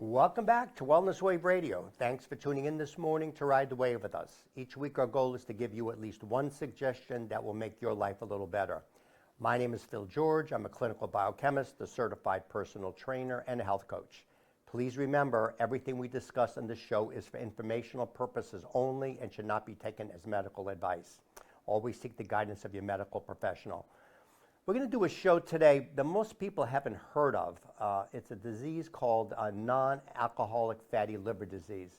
Welcome back to Wellness Wave Radio. Thanks for tuning in this morning to ride the wave with us. Each week our goal is to give you at least one suggestion that will make your life a little better. My name is Phil George. I'm a clinical biochemist, a certified personal trainer, and a health coach. Please remember, everything we discuss on this show is for informational purposes only and should not be taken as medical advice. Always seek the guidance of your medical professional. We're going to do a show today that most people haven't heard of. It's a disease called non-alcoholic fatty liver disease.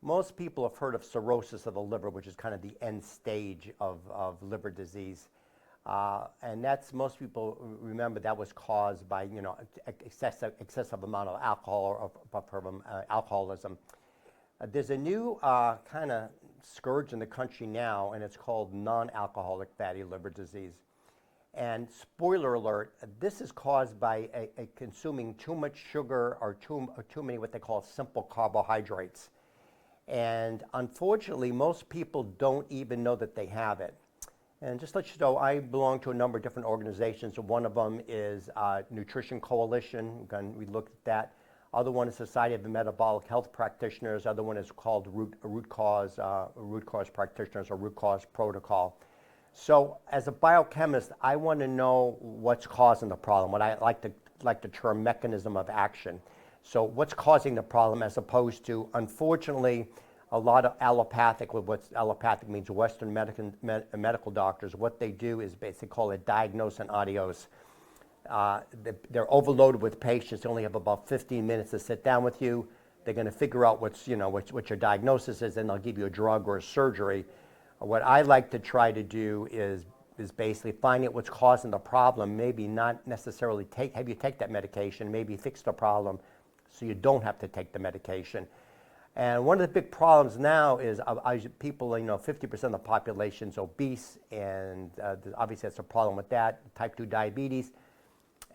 Most people have heard of cirrhosis of the liver, which is kind of the end stage of liver disease. And that's, most people remember that was caused by, excessive amount of alcohol or alcoholism. There's a new kind of scourge in the country now, and it's called non-alcoholic fatty liver disease. And spoiler alert, this is caused by consuming too much sugar or too many what they call simple carbohydrates. And unfortunately, most people don't even know that they have it. And just to let you know, I belong to a number of different organizations. One of them is Nutrition Coalition. We looked at that. Other one is Society of Metabolic Health Practitioners. Other one is called root cause practitioners or root cause protocol. So as a biochemist, I want to know what's causing the problem, what I like the term mechanism of action. So what's causing the problem, as opposed to, unfortunately, a lot of allopathic, what allopathic means, Western medical doctors, what they do is basically call it diagnose and adios. They're overloaded with patients. They only have about 15 minutes to sit down with you. They're going to figure out what your diagnosis is, and they'll give you a drug or a surgery. What I like to try to do is basically find out what's causing the problem, maybe not necessarily have you take that medication, maybe fix the problem so you don't have to take the medication. And one of the big problems now is people, 50% of the population is obese, and obviously that's a problem with that, type 2 diabetes.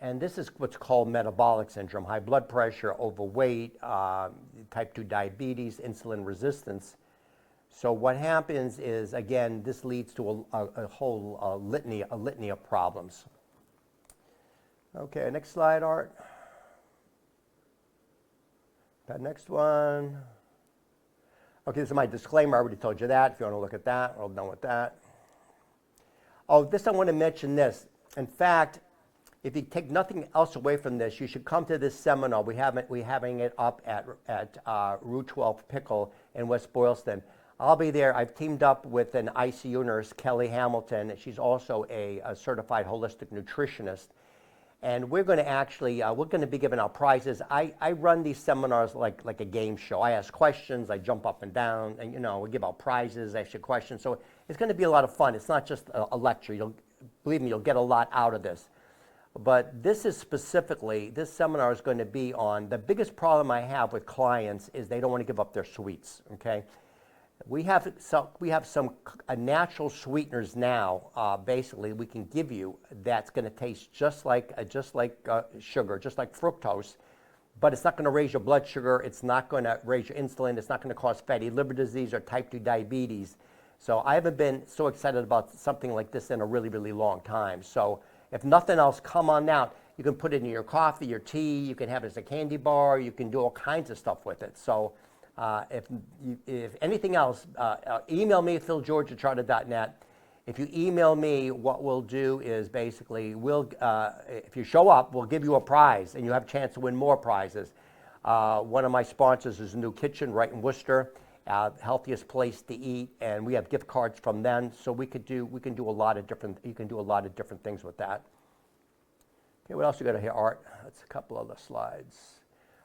And this is what's called metabolic syndrome, high blood pressure, overweight, type 2 diabetes, insulin resistance. So what happens is, again, this leads to a whole litany of problems. Okay, next slide, Art. That next one. Okay, this is my disclaimer. I already told you that. If you want to look at that, we're all done with that. Oh, this, I want to mention this. In fact, if you take nothing else away from this, you should come to this seminar. We're having it up at Route 12 Pickle in West Boylston. I'll be there. I've teamed up with an ICU nurse, Kelly Hamilton. She's also a certified holistic nutritionist. And we're going to actually, we're going to be giving out prizes. I run these seminars like a game show. I ask questions, I jump up and down, and we give out prizes, ask you questions. So it's going to be a lot of fun. It's not just a lecture. Believe me, you'll get a lot out of this. But this seminar is going to be on, the biggest problem I have with clients is they don't want to give up their sweets, okay? We have some natural sweeteners now. Basically, we can give you that's going to taste just like sugar, just like fructose, but it's not going to raise your blood sugar. It's not going to raise your insulin. It's not going to cause fatty liver disease or type 2 diabetes. So I haven't been so excited about something like this in a really, really long time. So if nothing else, come on out. You can put it in your coffee, your tea. You can have it as a candy bar. You can do all kinds of stuff with it. So. If anything else, email me at philgeorge@charter.net. If you email me, what we'll do is basically, if you show up, we'll give you a prize, and you have a chance to win more prizes. One of my sponsors is a new kitchen right in Worcester, healthiest place to eat, and we have gift cards from them. So you can do a lot of different things with that. Okay, what else you got here, Art? That's a couple other slides.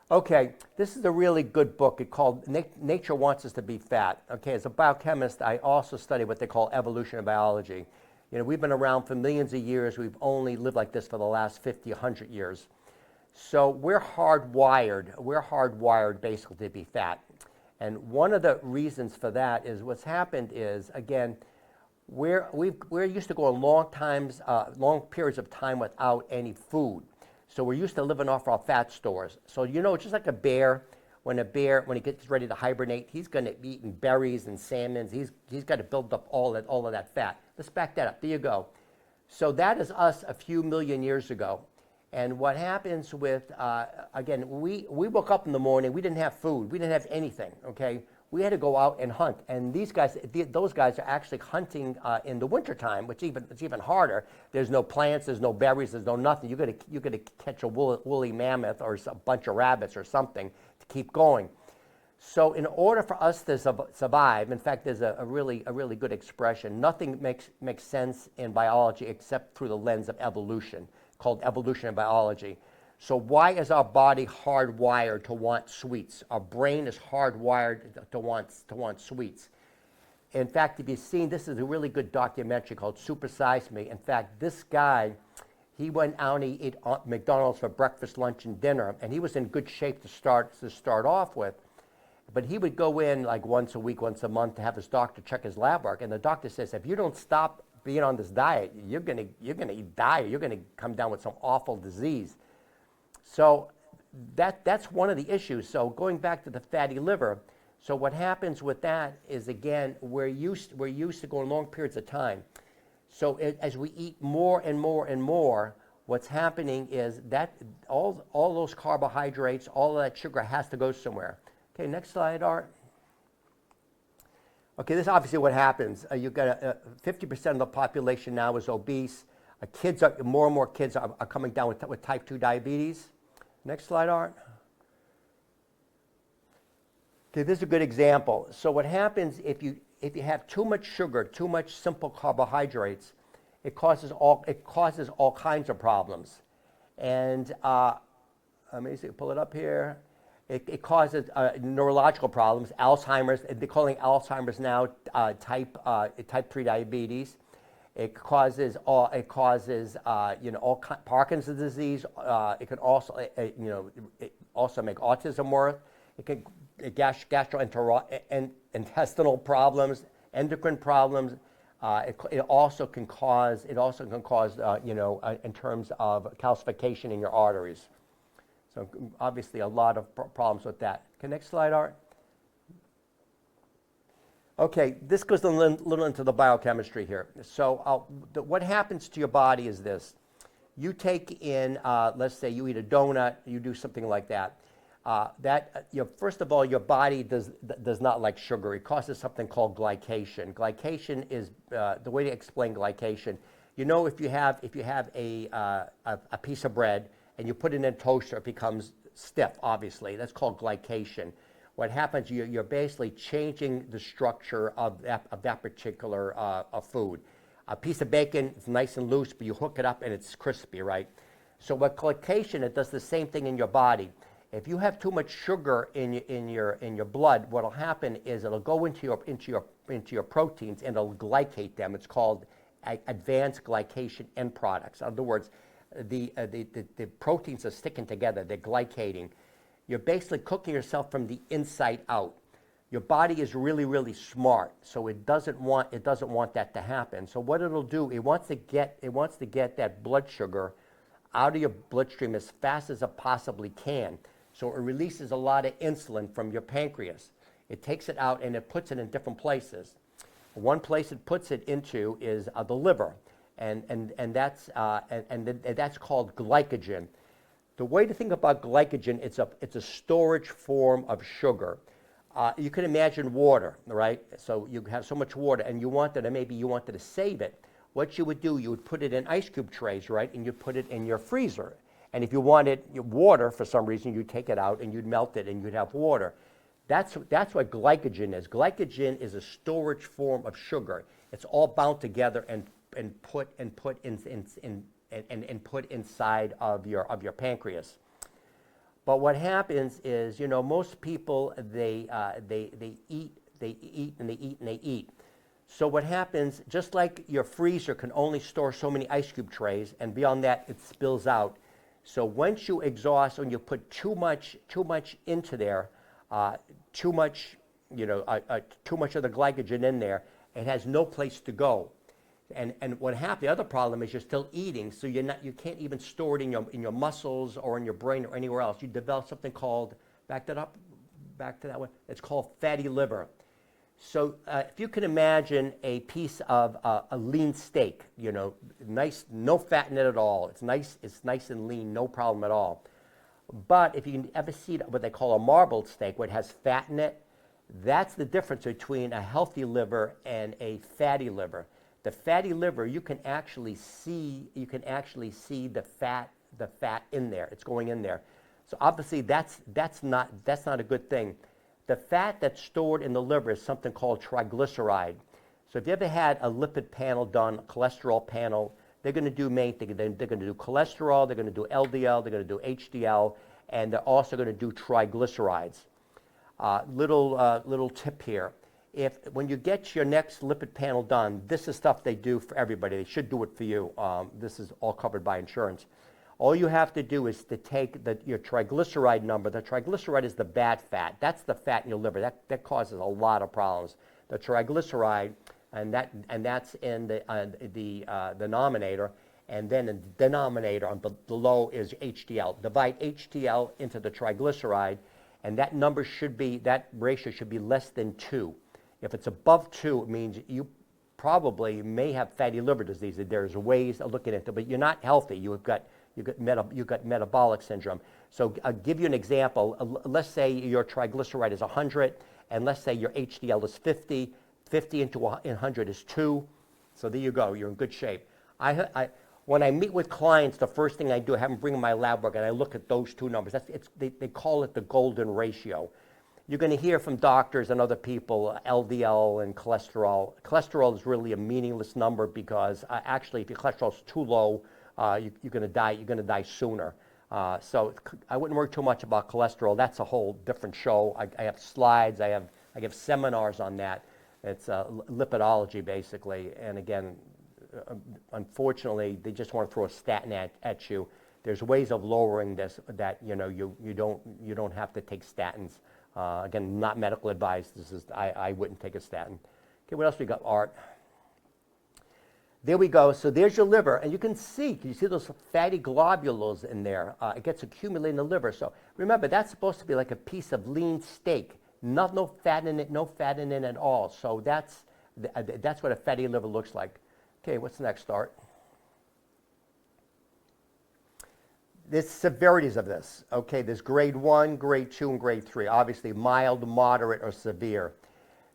Okay, this is a really good book. It's called Nature Wants Us to Be Fat. Okay, as a biochemist, I also study what they call evolutionary biology. We've been around for millions of years. We've only lived like this for the last 50, 100 years. So we're hardwired basically to be fat. And one of the reasons for that is what's happened is, again, we're used to going long periods of time without any food. So we're used to living off our fat stores. So it's just like a bear. When he gets ready to hibernate, he's going to be eating berries and salmons. He's got to build up all of that fat. Let's back that up. There you go. So that is us a few million years ago. And what happens with, again, we woke up in the morning, we didn't have food, we didn't have anything, okay? We had to go out and hunt. And these guys, those guys are actually hunting in the wintertime, which it's even harder. There's no plants, there's no berries, there's no nothing. You're gonna catch a woolly mammoth or a bunch of rabbits or something to keep going. So in order for us to survive, in fact, there's a really good expression. Nothing makes sense in biology except through the lens of evolution, called evolutionary biology. So why is our body hardwired to want sweets? Our brain is hardwired to want sweets. In fact, if you've seen, this is a really good documentary called Super Size Me. In fact, this guy, he went out and he ate McDonald's for breakfast, lunch, and dinner, and he was in good shape to start off with. But he would go in like once a week, once a month to have his doctor check his lab work, and the doctor says, if you don't stop being on this diet, you're gonna die. You're gonna come down with some awful disease. So that's one of the issues. So going back to the fatty liver, so what happens with that is, again, we're used to going long periods of time. So as we eat more and more and more, what's happening is that all those carbohydrates, all of that sugar has to go somewhere. Okay, next slide, Art. Okay, this is obviously what happens. You've got 50% of the population now is obese. More and more kids are coming down with type 2 diabetes. Next slide, Art. Okay, this is a good example. So what happens if you have too much sugar, too much simple carbohydrates, it causes all kinds of problems. And let me see, pull it up here. It causes neurological problems, Alzheimer's. They're calling Alzheimer's now type 3 diabetes. It causes Parkinson's disease. It can also also make autism worse. It can gastrointestinal problems, endocrine problems. It also can cause in terms of calcification in your arteries. So obviously a lot of problems with that. Okay, next slide, Art. Okay, this goes a little into the biochemistry here. So what happens to your body is this. You take in, let's say you eat a donut, you do something like that. First of all, your body does not like sugar. It causes something called glycation. Glycation is, the way to explain glycation, if you have a piece of bread, and you put it in a toaster, it becomes stiff, obviously. That's called glycation. What happens, you're basically changing the structure of that particular food. A piece of bacon is nice and loose, but you hook it up and it's crispy, right? So what glycation, it does the same thing in your body. If you have too much sugar in your blood, what will happen is it'll go into your proteins and it'll glycate them. It's called advanced glycation end products. In other words, the proteins are sticking together, they're glycating. You're basically cooking yourself from the inside out. Your body is really smart, so it doesn't want that to happen. So what it'll do, it wants to get that blood sugar out of your bloodstream as fast as it possibly can. So it releases a lot of insulin from your pancreas. It takes it out and it puts it in different places. One place it puts it into is the liver. And that's called glycogen. The way to think about glycogen, it's a storage form of sugar. You can imagine water, right? So you have so much water, and you wanted to save it. What you would do, you would put it in ice cube trays, right? And you'd put it in your freezer. And if you wanted water for some reason, you'd take it out and you'd melt it, and you'd have water. That's what glycogen is. Glycogen is a storage form of sugar. It's all bound together and put inside of your pancreas. But what happens is, most people they eat. So what happens, just like your freezer can only store so many ice cube trays, and beyond that it spills out. So once you exhaust, when you put too much into there, too much of the glycogen in there, it has no place to go. And what happens, the other problem is you're still eating, so you can't even store it in your muscles or in your brain or anywhere else. You develop something called, back to that one, it's called fatty liver. So if you can imagine a piece of a lean steak, you know, nice, no fat in it at all. It's nice and lean, no problem at all. But if you can ever see what they call a marbled steak, where it has fat in it, that's the difference between a healthy liver and a fatty liver. The fatty liver, you can actually see the fat in there. It's going in there. So obviously that's not a good thing. The fat that's stored in the liver is something called triglyceride. So if you ever had a lipid panel done, a cholesterol panel, they're going to do main thing. They're going to do cholesterol, they're going to do LDL, they're going to do HDL, and they're also going to do triglycerides. Little tip here. When you get your next lipid panel done, this is stuff they do for everybody. They should do it for you. This is all covered by insurance. All you have to do is to take your triglyceride number. The triglyceride is the bad fat. That's the fat in your liver. That causes a lot of problems. The triglyceride, and that's in the denominator, and then in the denominator on below is HDL. Divide HDL into the triglyceride, and that ratio should be less than 2. If it's above 2, it means you probably may have fatty liver disease. There's ways of looking at it, but you're not healthy. You've got metabolic syndrome. So I'll give you an example. Let's say your triglyceride is 100, and let's say your HDL is 50. 50 into 100 is 2. So there you go. You're in good shape. When I meet with clients, the first thing I do, I have them bring my lab work, and I look at those two numbers. They call it the golden ratio. You're going to hear from doctors and other people, LDL and cholesterol. Cholesterol is really a meaningless number because actually, if your cholesterol is too low, you're going to die. You're going to die sooner. So I wouldn't worry too much about cholesterol. That's a whole different show. I have slides. I give seminars on that. It's lipidology basically. And again, unfortunately, they just want to throw a statin at you. There's ways of lowering this that you don't have to take statins. Again, not medical advice. I wouldn't take a statin. Okay, what else we got, Art? There we go. So there's your liver, and you can see those fatty globules in there? It gets accumulated in the liver. So remember, that's supposed to be like a piece of lean steak. No fat in it, no fat in it at all. So that's what a fatty liver looks like. Okay, what's next, Art? There's severities of this. Okay, there's grade 1, grade 2, and grade 3. Obviously, mild, moderate, or severe.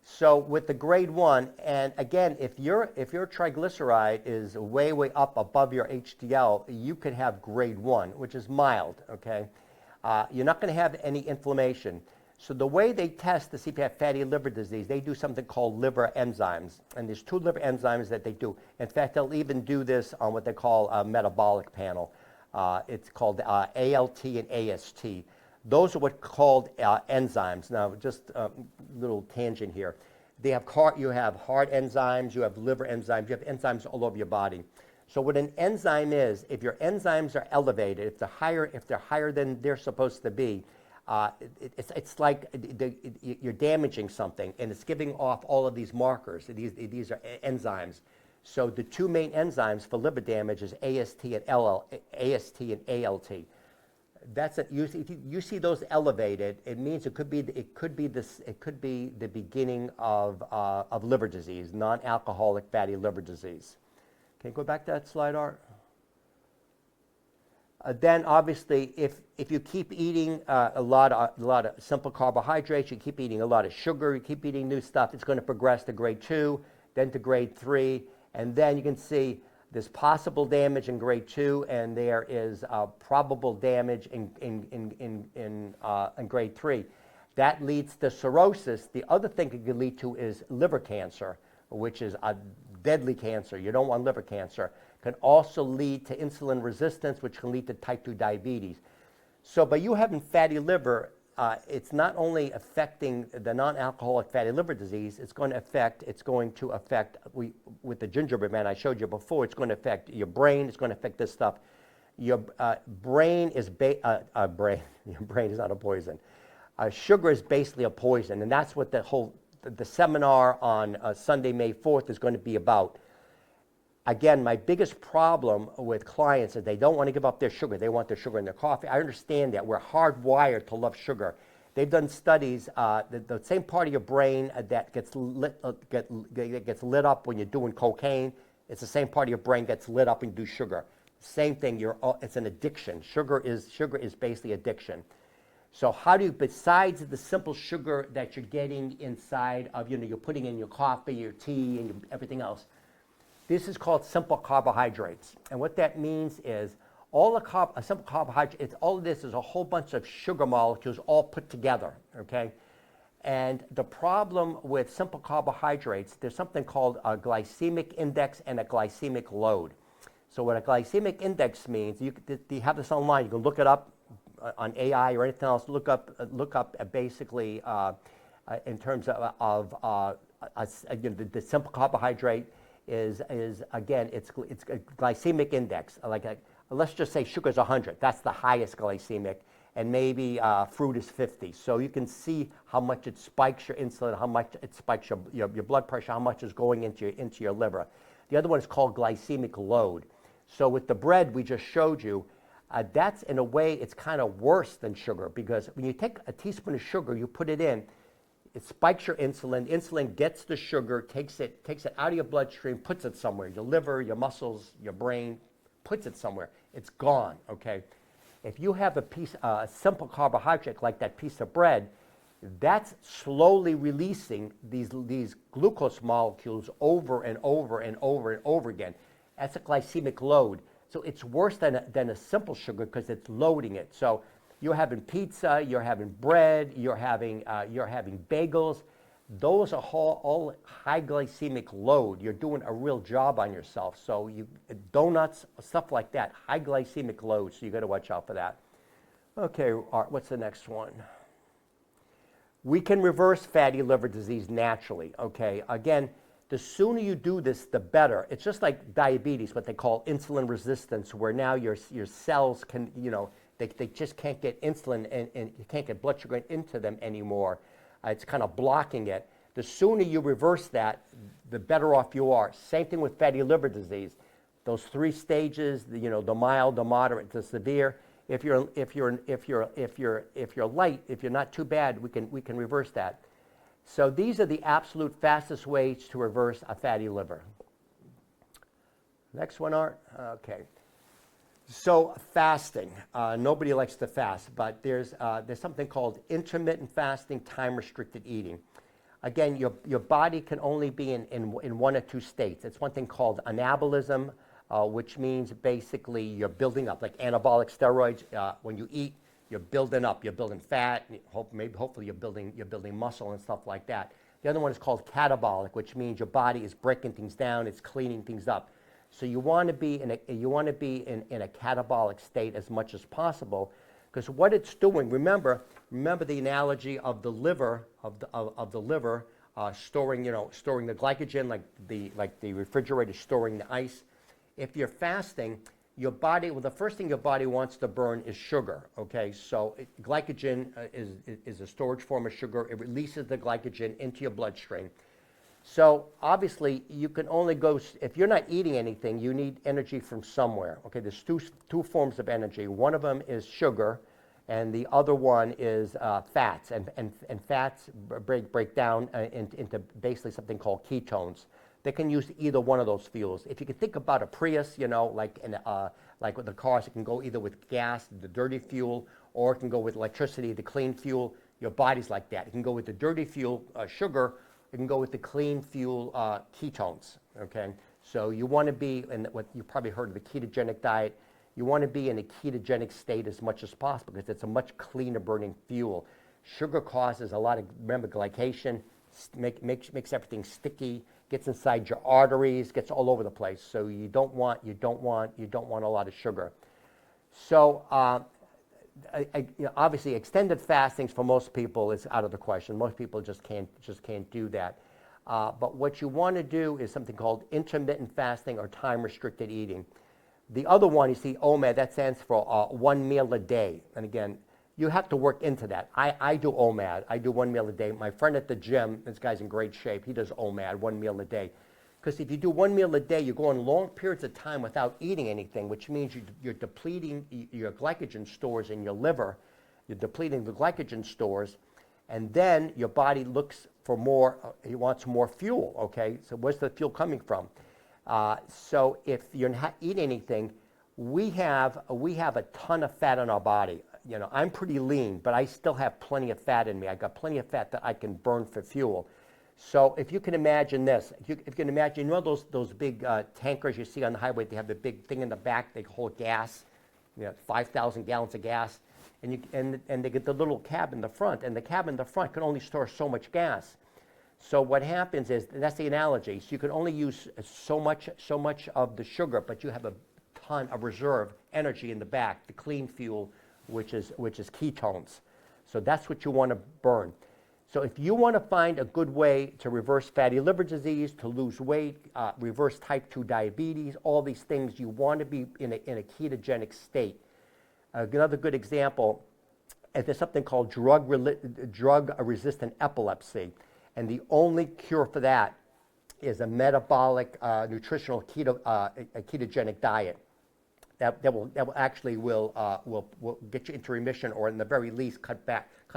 So with the grade 1, and again, if your triglyceride is way up above your HDL, you could have grade 1, which is mild. Okay, you're not going to have any inflammation. So the way they test to see if you have fatty liver disease, they do something called liver enzymes, and there's 2 liver enzymes that they do. In fact, they'll even do this on what they call a metabolic panel. It's called ALT and AST. Those are what's called enzymes. Now, just a little tangent here. You have heart enzymes, you have liver enzymes, you have enzymes all over your body. So what an enzyme is, if your enzymes are elevated, if they're higher than they're supposed to be, it's like you're damaging something, and it's giving off all of these markers. These are enzymes. So the 2 main enzymes for liver damage is AST and ALT. That's it. If you see those elevated, it means it could be the beginning of liver disease, non-alcoholic fatty liver disease. Can you go back to that slide, Art? Then obviously, if you keep eating a lot of simple carbohydrates, you keep eating a lot of sugar, you keep eating new stuff, it's going to progress to grade 2, then to grade 3, and then you can see there's possible damage in grade 2, and there is probable damage in grade 3. That leads to cirrhosis. The other thing it can lead to is liver cancer, which is a deadly cancer. You don't want liver cancer. Can also lead to insulin resistance, which can lead to type 2 diabetes. So by you having fatty liver, it's not only affecting the non-alcoholic fatty liver disease, it's going to affect, with the gingerbread man I showed you before, it's going to affect your brain, it's going to affect this stuff. Your brain is, your brain is not a poison. Sugar is basically a poison, and that's what the seminar on Sunday, May 4th is going to be about. Again, my biggest problem with clients is they don't want to give up their sugar. They want their sugar in their coffee. I understand that. We're hardwired to love sugar. They've done studies, the same part of your brain that gets gets lit up when you're doing cocaine, it's the same part of your brain gets lit up when you do sugar. Same thing, it's an addiction. Sugar is basically addiction. So how do you, besides the simple sugar that you're getting inside of, you're putting in your coffee, your tea, and everything else, this is called simple carbohydrates. And what that means is a simple carbohydrate, all of this is a whole bunch of sugar molecules all put together, okay? And the problem with simple carbohydrates, there's something called a glycemic index and a glycemic load. So what a glycemic index means, you have this online, you can look it up on AI or anything else, look up basically in terms of the simple carbohydrate is again, it's a glycemic index, let's just say sugar is 100, that's the highest glycemic, and maybe fruit is 50. So you can see how much it spikes your insulin, how much it spikes your blood pressure, how much is going into your liver. The other one is called glycemic load. So with the bread we just showed you, that's in a way, it's kind of worse than sugar, because when you take a teaspoon of sugar, you put it in, it spikes your insulin. Insulin gets the sugar, takes it out of your bloodstream, puts it somewhere. Your liver, your muscles, your brain, puts it somewhere. It's gone, okay? If you have a simple carbohydrate like that piece of bread, that's slowly releasing these glucose molecules over and over and over and over again. That's a glycemic load. So it's worse than a simple sugar because it's loading it. So you're having pizza, you're having bread, you're having bagels. Those are all high glycemic load. You're doing a real job on yourself. So donuts, stuff like that, high glycemic load. So you got to watch out for that. Okay, Art, what's the next one? We can reverse fatty liver disease naturally. Okay, again, the sooner you do this, the better. It's just like diabetes, what they call insulin resistance, where now your cells can, they just can't get insulin and you can't get blood sugar into them anymore. It's kind of blocking it. The sooner you reverse that, the better off you are. Same thing with fatty liver disease. Those 3 stages, the mild, the moderate, the severe. If you're light, if you're not too bad, we can reverse that. So these are the absolute fastest ways to reverse a fatty liver. Next one, Art. Okay. So fasting. Nobody likes to fast, but there's something called intermittent fasting, time-restricted eating. Again, your body can only be in 1 or 2 states. It's one thing called anabolism, which means basically you're building up, like anabolic steroids. When you eat, you're building up, you're building fat, hopefully you're building muscle and stuff like that. The other one is called catabolic, which means your body is breaking things down, it's cleaning things up. So you want to be in a catabolic state as much as possible, because what it's doing, remember the analogy of the liver, storing the glycogen, like the refrigerator storing the ice. If you're fasting, your body, the first thing your body wants to burn is sugar, okay? So glycogen is a storage form of sugar. It releases the glycogen into your bloodstream. So obviously, you can only go, if you're not eating anything, you need energy from somewhere, okay? There's two forms of energy. One of them is sugar, and the other one is fats. And fats break down into basically something called ketones. They can use either one of those fuels. If you can think about a Prius, like with the cars, it can go either with gas, the dirty fuel, or it can go with electricity, the clean fuel. Your body's like that. It can go with the dirty fuel, sugar. It can go with the clean fuel, ketones. Okay, so you want to be in what you probably heard of the ketogenic diet. You want to be in a ketogenic state as much as possible because it's a much cleaner burning fuel. Sugar causes a lot of, remember, glycation, makes everything sticky, gets inside your arteries, gets all over the place. So you don't want a lot of sugar. So obviously, extended fastings for most people is out of the question. Most people just can't do that. But what you want to do is something called intermittent fasting or time-restricted eating. The other one, you see, OMAD, that stands for 1 meal a day. And again, you have to work into that. I do OMAD. I do 1 meal a day. My friend at the gym, this guy's in great shape, he does OMAD, 1 meal a day. Because if you do 1 meal a day, you go on long periods of time without eating anything, which means you're depleting your glycogen stores in your liver. you're depleting the glycogen stores, and then your body looks for more, it wants more fuel, okay? So where's the fuel coming from? So if you're not eating anything, we have a ton of fat in our body. You know, I'm pretty lean, but I still have plenty of fat in me. I got plenty of fat that I can burn for fuel. So if you can imagine this, if you can imagine, you know those big tankers you see on the highway, they have the big thing in the back, they hold gas, 5,000 gallons of gas, and they get the little cab in the front, and the cab in the front can only store so much gas. So what happens is, that's the analogy, so you can only use so much of the sugar, but you have a ton of reserve energy in the back, the clean fuel, which is ketones. So that's what you want to burn. So if you want to find a good way to reverse fatty liver disease, to lose weight, reverse type 2 diabetes, all these things, you want to be in a ketogenic state. Another good example, there's something called drug-resistant epilepsy. And the only cure for that is a metabolic, nutritional ketogenic diet. That will actually get you into remission, or in the very least cut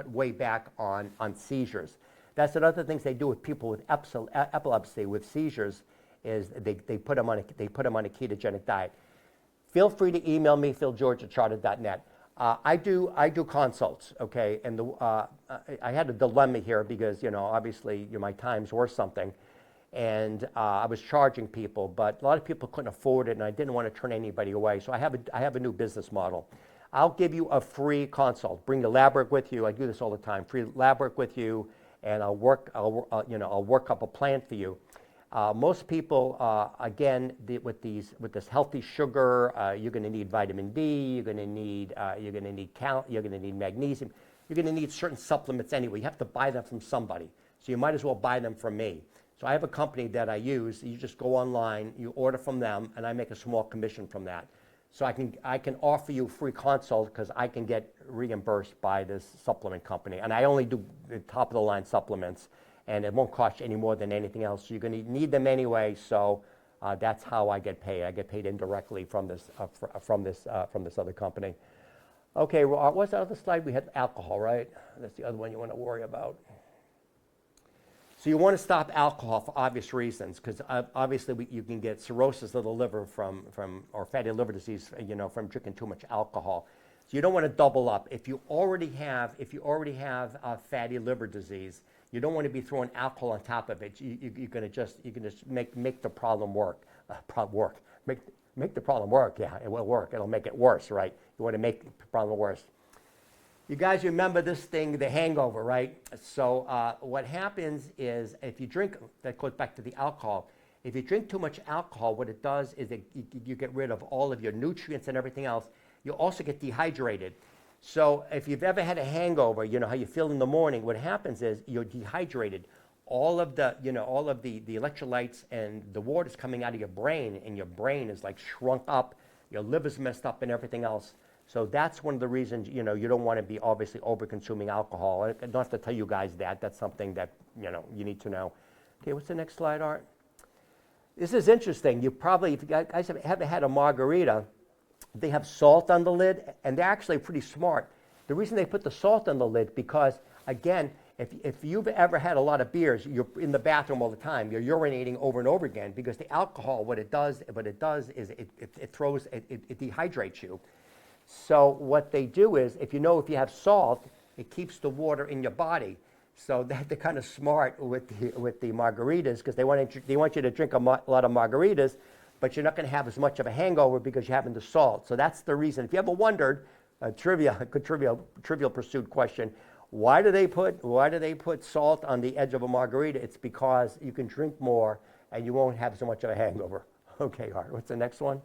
way back on seizures. That's another thing they do with people with epilepsy, with seizures, is they put them on a ketogenic diet. Feel free to email me, philgeorge@charter.net. I do consults, okay, and I had a dilemma here because obviously my time's worth something. And I was charging people, but a lot of people couldn't afford it, and I didn't want to turn anybody away. So I have a new business model. I'll give you a free consult. Bring the lab work with you. I do this all the time. Free lab work with you, and I'll work up a plan for you. Most people, again, with this healthy sugar, you're going to need vitamin D. You're going to need magnesium. You're going to need certain supplements anyway. You have to buy them from somebody, so you might as well buy them from me. So I have a company that I use. You just go online, you order from them, and I make a small commission from that. So I can offer you free consult because I can get reimbursed by this supplement company. And I only do the top of the line supplements, and it won't cost you any more than anything else. So you're going to need them anyway. So that's how I get paid. I get paid indirectly from this other company. Okay, well, what's the other slide? We had alcohol, right? That's the other one you want to worry about. So you want to stop alcohol for obvious reasons, because obviously you can get cirrhosis of the liver or fatty liver disease, from drinking too much alcohol. So you don't want to double up. If you already have fatty liver disease, you don't want to be throwing alcohol on top of it. You can just make the problem work. Make the problem work. Yeah, it will work. It'll make it worse, right? You want to make the problem worse. You guys remember this thing, the hangover, right? So what happens is, if you drink, that goes back to the alcohol. If you drink too much alcohol, what it does is you get rid of all of your nutrients and everything else. You also get dehydrated. So if you've ever had a hangover, you know how you feel in the morning. What happens is you're dehydrated. All of the electrolytes and the water's coming out of your brain, and your brain is like shrunk up. Your liver's messed up and everything else. So that's one of the reasons, you don't want to be obviously over-consuming alcohol. I don't have to tell you guys that. That's something that, you need to know. Okay, what's the next slide, Art? This is interesting. If you guys haven't had a margarita, they have salt on the lid, and they're actually pretty smart. The reason they put the salt on the lid, because, again, if you've ever had a lot of beers, you're in the bathroom all the time, you're urinating over and over again, because the alcohol, what it does is it dehydrates you. So what they do is, if you have salt, it keeps the water in your body. So they're kind of smart with the margaritas, because they want you to drink a lot of margaritas, but you're not going to have as much of a hangover because you're having the salt. So that's the reason. If you ever wondered, good trivial pursuit question, why do they put salt on the edge of a margarita? It's because you can drink more and you won't have so much of a hangover. Okay, all right, what's the next one?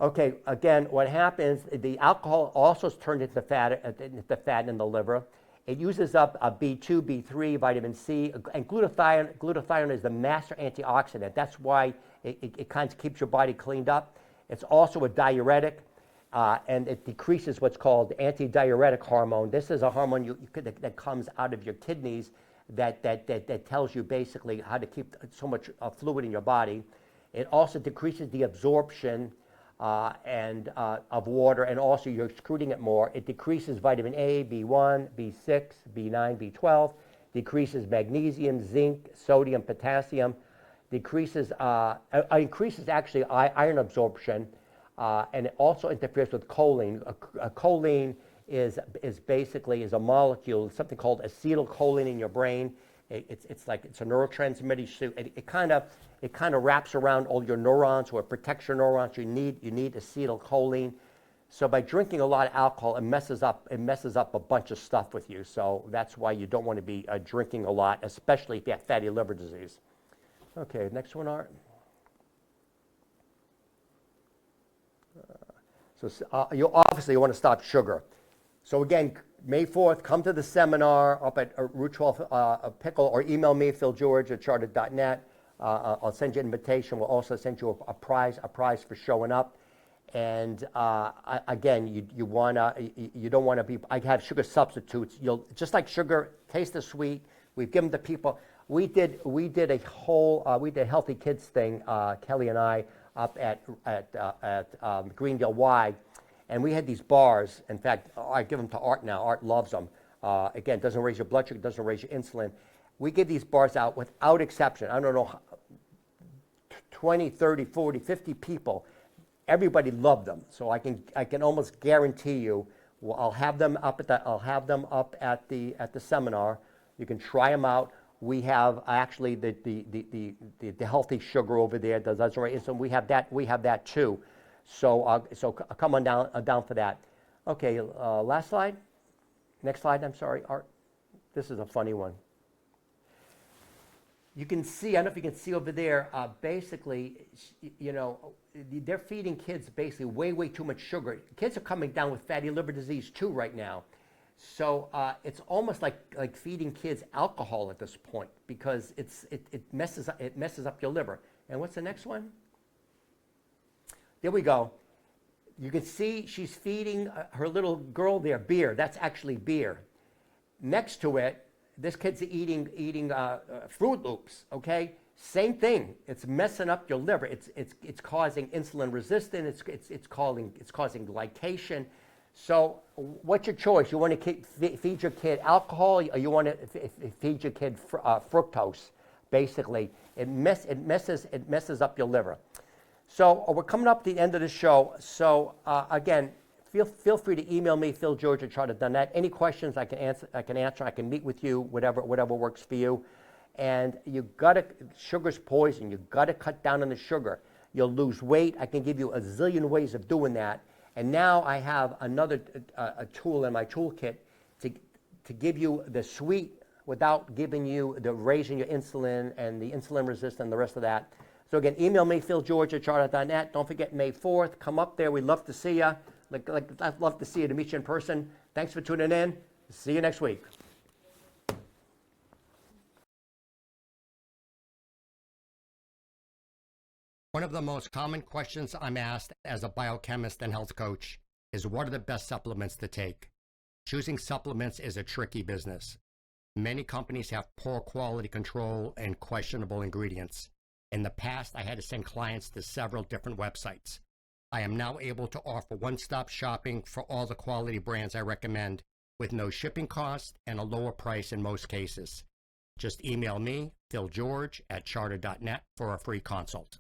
Okay, again, what happens, the alcohol also is turned into fat in the liver. It uses up B2, B3, vitamin C, and glutathione. Glutathione is the master antioxidant. That's why it kind of keeps your body cleaned up. It's also a diuretic, and it decreases what's called antidiuretic hormone. This is a hormone that comes out of your kidneys that tells you basically how to keep so much fluid in your body. It also decreases the absorption of water, and also you're excreting it more. It decreases vitamin A, B1, B6, B9, B12, decreases magnesium, zinc, sodium, potassium, increases actually iron absorption, and it also interferes with choline. Choline is basically a molecule, something called acetylcholine in your brain. It's like it's a neurotransmitter. It kind of wraps around all your neurons, or it protects your neurons. You need acetylcholine. So by drinking a lot of alcohol, it messes up a bunch of stuff with you. So that's why you don't want to be drinking a lot, especially if you have fatty liver disease. Okay, next one, Art. You obviously want to stop sugar. So again, May 4th, come to the seminar up at Route 12 Pickle, or email me, philgeorge@charter.net. I'll send you an invitation. We'll also send you a prize for showing up. And again, you don't want to be. I have sugar substitutes. You'll just like sugar, taste is sweet. We've given to people. We did a healthy kids thing, Kelly and I, up at Greendale Y, and we had these bars. In fact, I give them to Art now. Art loves them. Again, doesn't raise your blood sugar, doesn't raise your insulin. We give these bars out without exception. I don't know, 20, 30, 40, 50 people. Everybody loved them. So I can almost guarantee you, I'll have them up at the seminar. You can try them out. We have actually the healthy sugar over there. Doesn't raise insulin. We have that too. So come on down for that. Okay, last slide. Next slide. I'm sorry, Art. This is a funny one. You can see, I don't know if you can see over there, basically, they're feeding kids basically way too much sugar. Kids are coming down with fatty liver disease too right now. So it's almost like feeding kids alcohol at this point, because it messes up your liver. And what's the next one? There we go. You can see she's feeding her little girl there beer. That's actually beer. Next to it, this kid's eating Fruit Loops. Okay, same thing. It's messing up your liver. It's causing insulin resistance. It's causing glycation. So what's your choice? You want to feed your kid alcohol, or you want to feed your kid fructose? Basically, it messes up your liver. So we're coming up to the end of the show. So again, feel free to email me, philgeorge@charter.net. Any questions I can answer. I can meet with you, whatever works for you. And sugar's poison. You gotta cut down on the sugar. You'll lose weight. I can give you a zillion ways of doing that. And now I have another a tool in my toolkit to give you the sweet without giving you the raising your insulin and the insulin resistance and the rest of that. So again, email me, philgeorge@charter.net. Don't forget May 4th. Come up there. We'd love to see you. I'd love to see you, to meet you in person. Thanks for tuning in. See you next week. One of the most common questions I'm asked as a biochemist and health coach is, what are the best supplements to take? Choosing supplements is a tricky business. Many companies have poor quality control and questionable ingredients. In the past, I had to send clients to several different websites. I am now able to offer one-stop shopping for all the quality brands I recommend, with no shipping cost and a lower price in most cases. Just email me, philgeorge@charter.net, for a free consult.